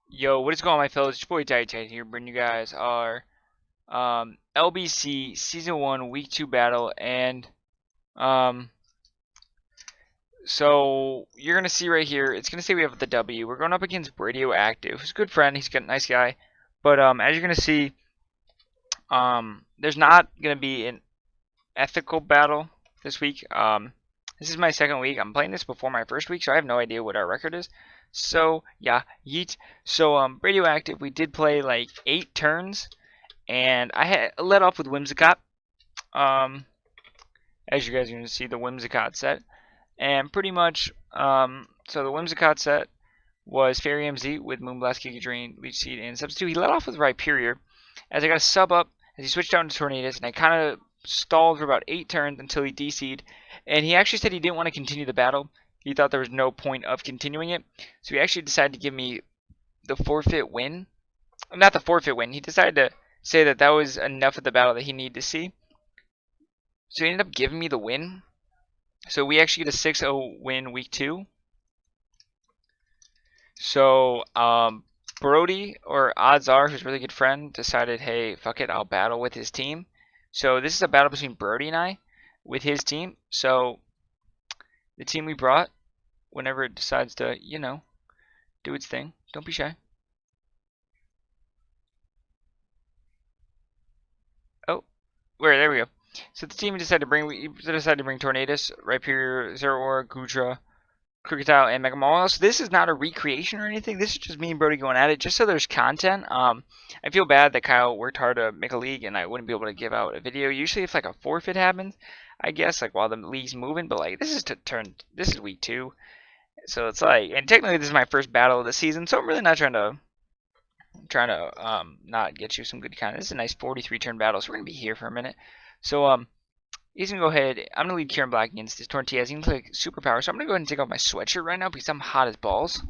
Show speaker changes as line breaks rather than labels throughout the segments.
Yo, what is going on, my fellas? It's your boy DyeItTight here, bringing you guys our LBC Season 1 Week 2 battle, and um, so you're going to see right here, it's going to say we have the W. We're going up against Radioactive, who's a good friend, he's a nice guy, but as you're going to see, there's not going to be an ethical battle this week. This is my second week. I'm playing this before my first week, so I have no idea what our record is. So, yeah, yeet. So, Radioactive, we did play like 8 turns, and I had led off with Whimsicott. As you guys are going to see, the Whimsicott set. And pretty much, so the Whimsicott set was Fairy MZ with Moonblast, Giga Drain, Leech Seed, and Substitute. He led off with Rhyperior, as I got a sub up, as he switched out into Tornadus, and I kind of stalled for about 8 turns until he DC'd, and he actually said he didn't want to continue the battle. He thought there was no point of continuing it, so he actually decided to give me the forfeit win. Not the forfeit win, he decided to say that that was enough of the battle that he needed to see. So he ended up giving me the win. So we actually get a 6-0 win week 2. So, Brody, or Odds Are, who's a really good friend, decided, hey, fuck it, I'll battle with his team. So this is a battle between Brody and I with his team. So the team we brought, whenever it decides to, you know, do its thing, don't be shy. Oh, there we go. So the team decided to bring Tornadus, Rhyperior, Zero Aura, Gudra, Crocodile, and Mega Mall. So this is not a recreation or anything. This is just me and Brody going at it, just so there's content. I feel bad that Kyle worked hard to make a league, and I wouldn't be able to give out a video. Usually, if like a forfeit happens, I guess like while the league's moving, but like this is week 2, so it's like, and technically this is my first battle of the season, so I'm really not trying to not get you some good content. This is a nice 43 turn battle, so we're gonna be here for a minute. So he's going to go ahead. I'm going to lead Kieran Black against his Tortillas. He's going to click Superpower. So I'm going to go ahead and take off my sweatshirt right now because I'm hot as balls.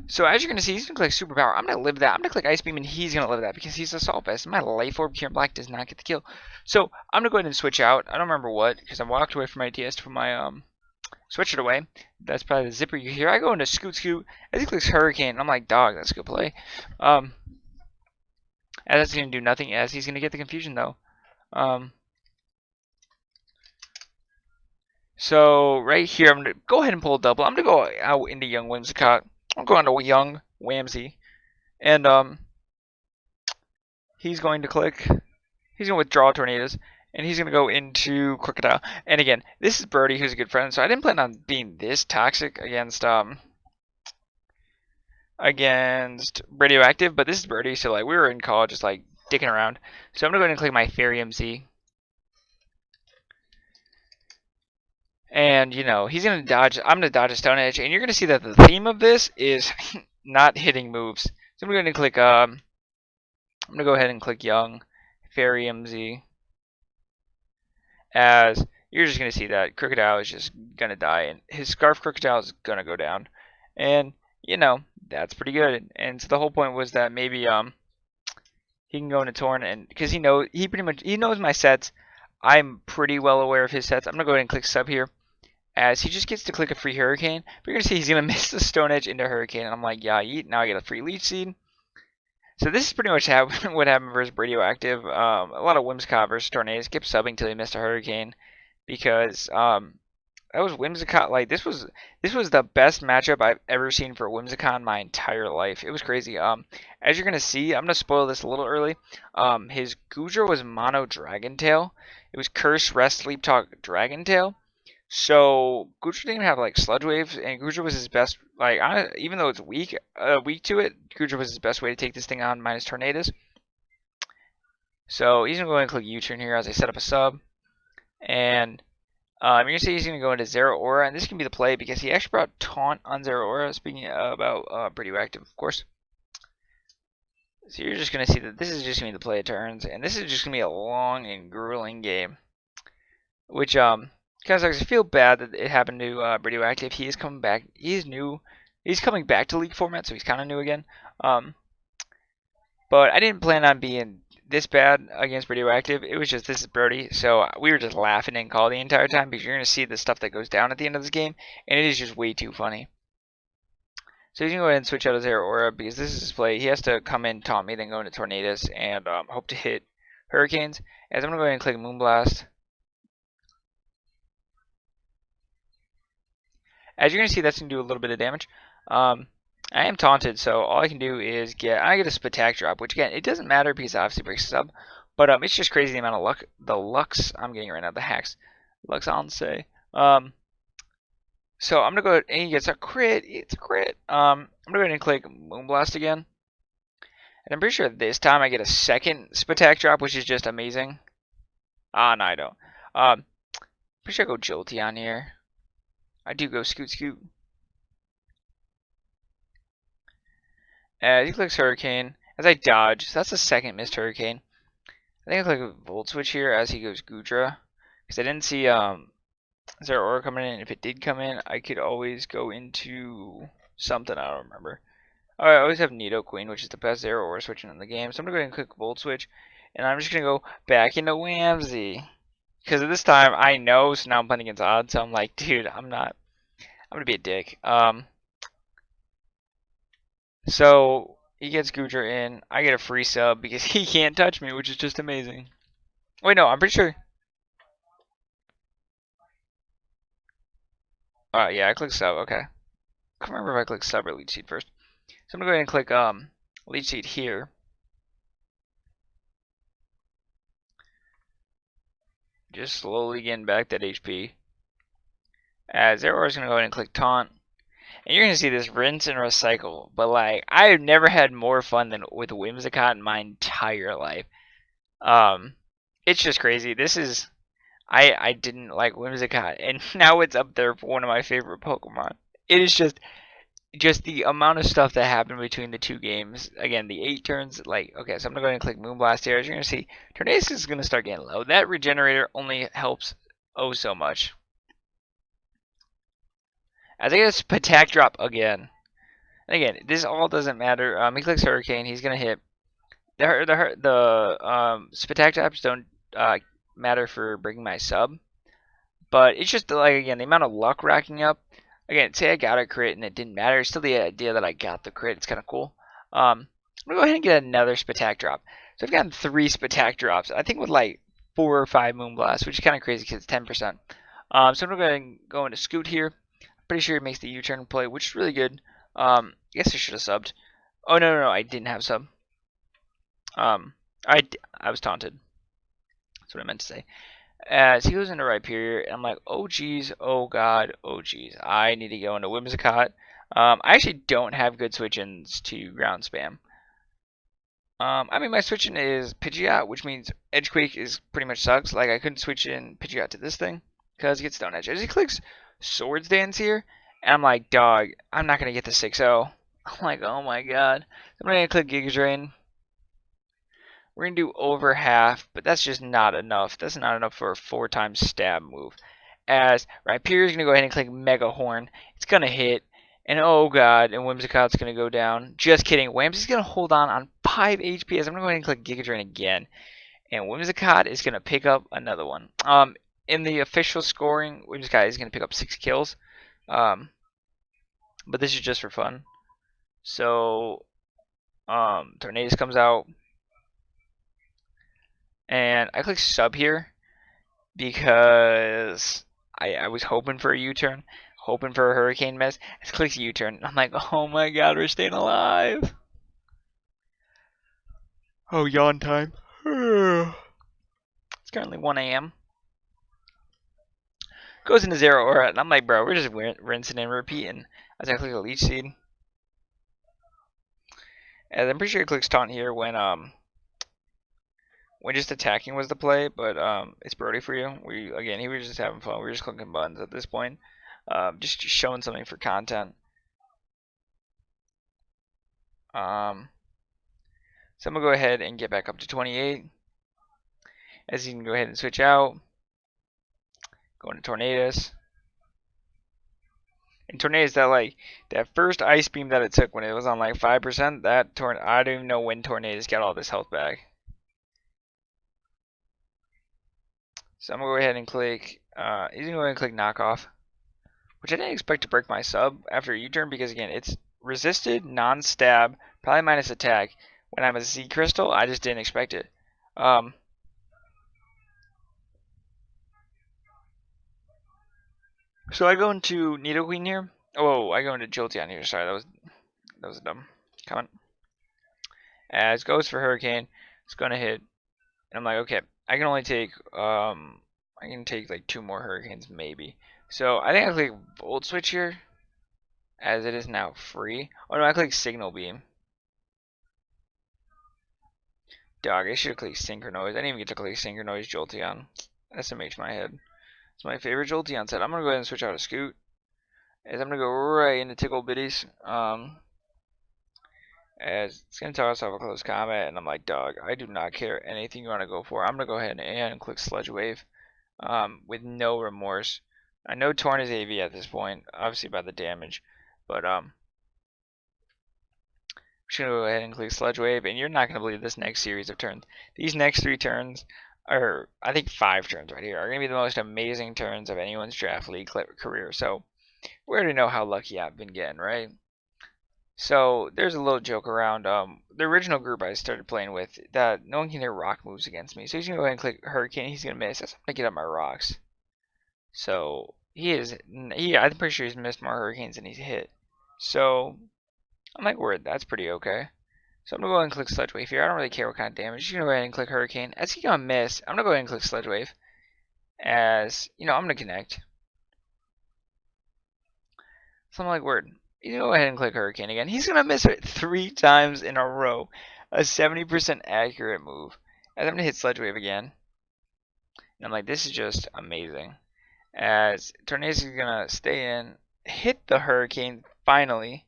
So as you're going to see, he's going to click Superpower. I'm going to live that. I'm going to click Ice Beam, and he's going to live that because he's Assault Vest. My Life Orb, Kieran Black does not get the kill. So I'm going to go ahead and switch out. I don't remember what because I walked away from my DS to put my switch it away. That's probably the zipper you hear. I go into Scoot, as he clicks Hurricane, and I'm like, dog, that's a good play. As that's going to do nothing, as he's going to get the confusion, though. So, right here, I'm going to go ahead and pull a double. I'm going to go out into Young Whimsicott. I'm going to Young Wamsey. And, he's going to withdraw Tornadoes. And he's going to go into Crocodile. And again, this is Brody, who's a good friend. So I didn't plan on being this toxic against Radioactive. But this is Brody, so like we were in college just like dicking around. So I'm going to go ahead and click my Fairy MC. And, you know, he's going to dodge. I'm going to dodge a Stone Edge. And you're going to see that the theme of this is not hitting moves. So I'm going to click, I'm going to go ahead and click Young Fairy MZ. As you're just going to see that Crocodile is just going to die, and his Scarf Crocodile is going to go down. And, you know, that's pretty good. And so the whole point was that maybe he can go into Torn, and because he knows my sets. I'm pretty well aware of his sets. I'm going to go ahead and click Sub here, as he just gets to click a free Hurricane. But you're going to see he's going to miss the Stone Edge into Hurricane, and I'm like, yeah, eat. Now I get a free Leech Seed. So this is pretty much what happened versus Radioactive. A lot of Whimsicott versus Tornado. Kept subbing till he missed a Hurricane, because that was Whimsicott. Like this was the best matchup I've ever seen for Whimsicott in my entire life. It was crazy. As you're gonna see, I'm gonna spoil this a little early. His Gudra was Mono Dragon Tail. It was Curse, Rest, Sleep Talk, Dragon Tail. So Gudra didn't have like Sludge Waves, and Gudra was his best. Like even though it's weak to it, Gudra was his best way to take this thing on minus Tornadoes. So he's gonna go ahead and click U-turn here as I set up a sub, and you're gonna see he's gonna go into Zero Aura, and this can be the play because he actually brought Taunt on Zero Aura. Speaking about Radioactive, of course. So you're just gonna see that this is just gonna be the play of turns, and this is just gonna be a long and grueling game, which kind of sucks. I feel bad that it happened to Radioactive. He is coming back. He's new. He's coming back to League format, so he's kind of new again. But I didn't plan on being this bad against radioactive. It was just, this is Brody, so we were just laughing and call the entire time because you're gonna see the stuff that goes down at the end of this game, and it is just way too funny. So he's gonna go ahead and switch out his air aura because this is his play. He has to come in, taunt me, then go into tornadoes and hope to hit hurricanes. As I'm gonna go ahead and click Moonblast. As you're gonna see, that's gonna do a little bit of damage. I am taunted, so all I can do is get a Spatak drop, which again, it doesn't matter because it obviously breaks sub, but it's just crazy the amount of luck, the lucks I'm getting right now, the hacks, lucks on say. So I'm gonna go ahead and he gets a crit. It's a crit. I'm gonna go ahead and click Moonblast again, and I'm pretty sure this time I get a second Spatak drop, which is just amazing. No, I don't. Pretty sure I go Jolty on here. I do go Scoot Scoot. As he clicks Hurricane, as I dodge, so that's the second missed Hurricane. I think I click a Volt Switch here as he goes Gudra, because I didn't see Zero Aura coming in. If it did come in, I could always go into something, I don't remember. I always have Nidoqueen, which is the best Zero Aura switching in the game, so I'm going to go ahead and click Volt Switch, and I'm just going to go back into Wamsey. Because at this time, I know, so now I'm playing against odds, so I'm like, dude, I'm going to be a dick. So he gets Gudra in. I get a free sub because he can't touch me, which is just amazing. Wait, no, I'm pretty sure. Yeah, I click sub. Okay. I can't remember if I click sub or leech seed first. So I'm gonna go ahead and click leech seed here. Just slowly getting back that HP. As Zero is gonna go ahead and click taunt. And you're going to see this rinse and recycle. But, like, I have never had more fun than with Whimsicott in my entire life. It's just crazy. This is... I didn't like Whimsicott. And now it's up there for one of my favorite Pokemon. It is just the amount of stuff that happened between the two games. Again, the 8 turns. Like, okay, so I'm going to go ahead and click Moonblast here. As you're going to see, Tornadus is going to start getting low. That Regenerator only helps oh so much. As I get a Spatak drop again. And again, this all doesn't matter. He clicks Hurricane. He's gonna hit. The Spatak drops don't matter for breaking my sub, but it's just like again the amount of luck racking up. Again, say I got a crit and it didn't matter. It's still the idea that I got the crit. It's kind of cool. I'm gonna go ahead and get another Spatak drop. So I've gotten 3 Spatak drops. I think with like 4 or 5 Moonblasts, which is kind of crazy because it's 10%. So I'm gonna go ahead and go into Scoot here. Pretty sure it makes the U-turn play, which is really good. I guess I should have subbed. Oh no, I didn't have sub. I was taunted. That's what I meant to say. As he goes into Rhyperior, and I'm like, oh geez, oh god, oh geez, I need to go into Whimsicott. I actually don't have good switch-ins to ground spam. I mean, my switch-in is Pidgeot, which means Edgequake is pretty much sucks. Like, I couldn't switch in Pidgeot to this thing, because it gets Stone Edge. As he clicks Swords Dance here, and I'm like, dog, I'm not going to get the 6-0. I'm like, oh my god. I'm going to click Giga Drain. We're going to do over half, but that's just not enough. That's not enough for a 4-time stab move. As Rhyperior is going to go ahead and click Mega Horn. It's going to hit. And oh god, and Whimsicott's going to go down. Just kidding. Wamsey's going to hold on 5 HP. As I'm going to go ahead and click Giga Drain again. And Whimsicott is going to pick up another one. In the official scoring, Whimsicott is going to pick up 6 kills. But this is just for fun. So, Tornadus comes out. And I click sub here because I was hoping for a U-turn, hoping for a Hurricane miss. I click U-turn. I'm like, oh my god, we're staying alive. Oh, yawn time. It's currently 1 a.m. Goes into 0 aura, and I'm like, bro, we're just rinsing and repeating. As I click a Leech Seed. And I'm pretty sure it clicks Taunt here when just attacking was the play, but it's Brody for you. He was just having fun. We were just clicking buttons at this point, just showing something for content. So I'm gonna go ahead and get back up to 28. As you can go ahead and switch out, go into Tornadus. And Tornadus, that first Ice Beam that it took when it was on like 5%, I don't even know when Tornadus got all this health back. So I'm gonna go ahead and click. He's gonna go ahead and click knock off, which I didn't expect to break my sub after a U-turn because again it's resisted, non-stab, probably minus attack. When I'm a Z crystal, I just didn't expect it. So I go into Nidoqueen here. Oh, I go into Jolteon here. Sorry, that was a dumb comment. As goes for Hurricane, it's gonna hit, and I'm like, okay, I can only take I can take like 2 more Hurricanes maybe. So I think I click Volt Switch here, as it is now free. Oh no, I click Signal Beam. Dog, I should have clicked Synchronize. I didn't even get to click Synchronize Jolteon. SMH my head. It's my favorite Jolteon set. I'm gonna go ahead and switch out a Scoot. As I'm gonna go right into Tickle Bitties. As it's gonna toss off a close combat, and I'm like, dog, I do not care anything you want to go for. I'm gonna go ahead and click Sludge Wave, with no remorse. I know Torn is AV at this point, obviously by the damage, but I'm just gonna go ahead and click Sludge Wave, and you're not gonna believe this next series of turns. These next 3 turns, or I think 5 turns right here, are gonna be the most amazing turns of anyone's draft league career. So we already know how lucky I've been getting, right? So there's a little joke around the original group I started playing with that no one can hear rock moves against me. So he's gonna go ahead and click Hurricane. He's gonna miss. I'm gonna get up my rocks. So I'm pretty sure he's missed more Hurricanes than he's hit. So I'm like, word, that's pretty okay. So I'm gonna go ahead and click Sludge Wave here. I don't really care what kind of damage. He's gonna go ahead and click Hurricane. As he's gonna miss, I'm gonna go ahead and click Sludge Wave. As you know, I'm gonna connect. So I'm like, word. You go ahead and click Hurricane again. He's going to miss it 3 times in a row. A 70% accurate move. And I'm going to hit Sludge Wave again. And I'm like, this is just amazing. As Tornado is going to stay in, hit the Hurricane finally.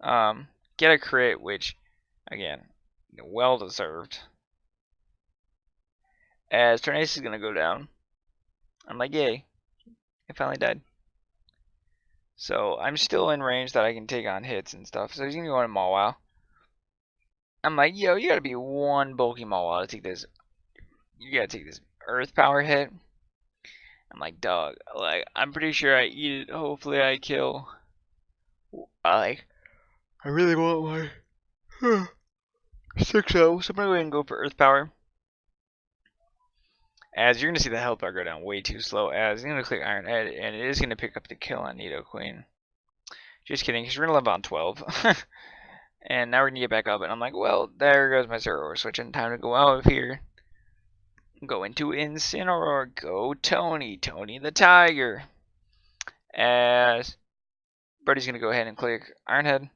Get a crit, which, again, well deserved. As Tornado is going to go down. I'm like, yay. It finally died. So I'm still in range that I can take on hits and stuff. So he's gonna go on a Mawile. I'm like, yo, you gotta be one bulky Mawile to take this. You gotta take this Earth Power hit. I'm like, dog. Like, I'm pretty sure I eat it. Hopefully, I kill. I really want my 6-0. So I'm gonna go ahead and go for Earth Power. As you're gonna see the health bar go down way too slow. As I'm gonna click Iron Head, and it is gonna pick up the kill on Nidoqueen. Just kidding, because we're gonna live on 12. And now we're gonna get back up, and I'm like, well, there goes my Zero switch, and time to go out of here. Go into Incineroar. Go Tony the Tiger. As Birdie's gonna go ahead and click Iron Head.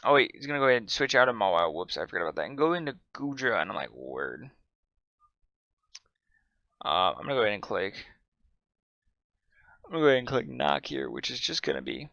Oh wait, he's gonna go ahead and switch out of Mawile. Whoops, I forgot about that. And go into Goodra, and I'm like, word. I'm gonna go ahead and click. I'm gonna go ahead and click Knock here, which is just gonna be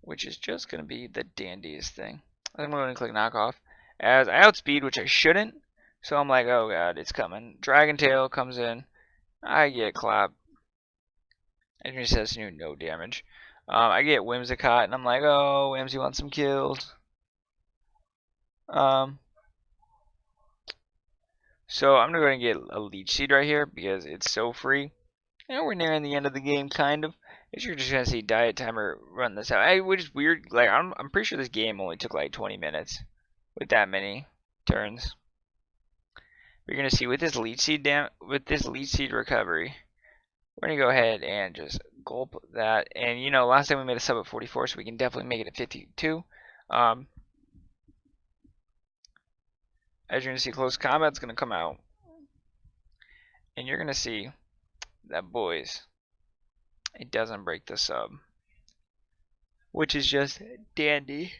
the dandiest thing. I'm going to click Knock Off. As I outspeed, which I shouldn't. So I'm like, oh god, it's coming. Dragon Tail comes in. I get clapped. It just says no damage. I get Whimsicott, and I'm like, oh, Wamsey wants some kills. So I'm going to go ahead and get a Leech Seed right here because it's so free. And we're nearing the end of the game, kind of. You're just gonna see Diet Timer run this out. Which is weird. Like I'm pretty sure this game only took like 20 minutes with that many turns. You're gonna see with this Leech Seed recovery, we're gonna go ahead and just gulp that. And you know, last time we made a sub at 44, so we can definitely make it at 52. As you're gonna see, close combat's gonna come out, and you're gonna see that, boys, it doesn't break the sub, which is just dandy.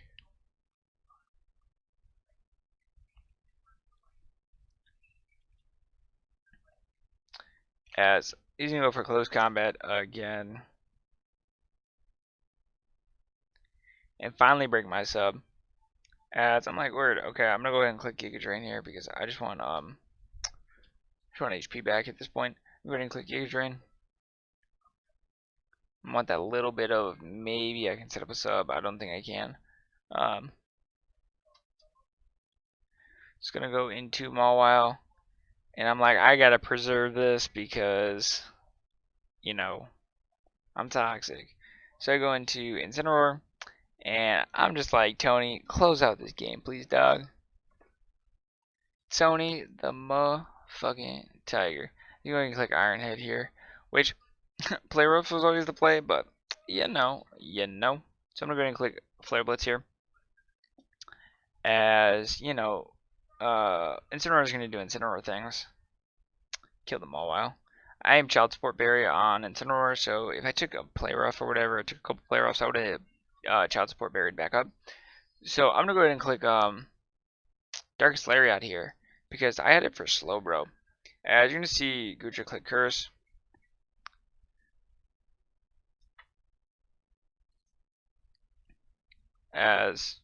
As he's gonna go for close combat again, and finally break my sub. As I'm like, word, okay, I'm gonna go ahead and click Giga Drain here because I just want HP back at this point. I'm going to click Giga Drain. I want that little bit of maybe I can set up a sub. I don't think I can. Just gonna go into Mawile, And I'm like, I gotta preserve this because, you know, I'm toxic. So I go into Incineroar, and I'm just like, Tony, close out this game, please, dog. Tony, the motherfucking tiger. You're going to click Iron Head here, which Play Ropes was always the play, but you know. So I'm gonna go ahead and click Flare Blitz here, as you know, Incineroar is gonna do Incineroar things, kill them all while. I am Child Support Berry on Incineroar, so if I took a Play Rough or whatever, I took a couple Play Roughs, I would have Child Support Berried back up. So I'm gonna go ahead and click Darkest Lariat here, because I had it for Slowbro. As you're gonna see, Gucci click Curse. As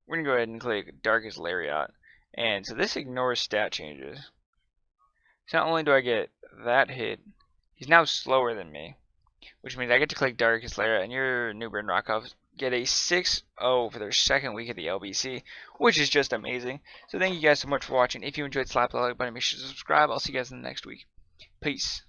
we're gonna go ahead and click Darkest Lariat, and so this ignores stat changes. So not only do I get that hit, he's now slower than me, which means I get to click Darkest Lariat, and your new Britain Rockruff get a 6-0 for their second week at the LBC, which is just amazing. So thank you guys so much for watching. If you enjoyed, slap the like button, make sure to subscribe. I'll see you guys in the next week. Peace.